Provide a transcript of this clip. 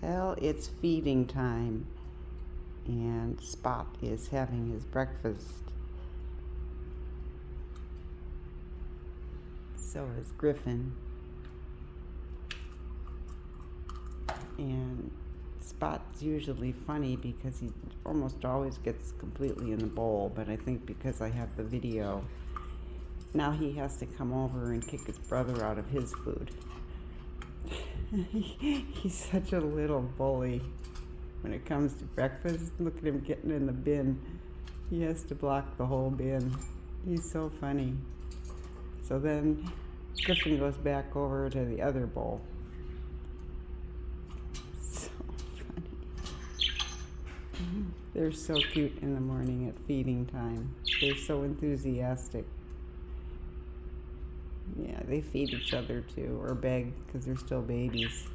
Well, it's feeding time, and Spot is having his breakfast. So is Griffin. And Spot's usually funny because he almost always gets completely in the bowl, but I think because I have the video, now he has to come over and kick his brother out of his food. He's such a little bully when it comes to breakfast. Look at him getting in the bin. He has to block the whole bin. He's so funny. So then Griffin goes back over to the other bowl. So funny. They're so cute in the morning at feeding time. They're so enthusiastic. Yeah, they feed each other too, or beg, because they're still babies.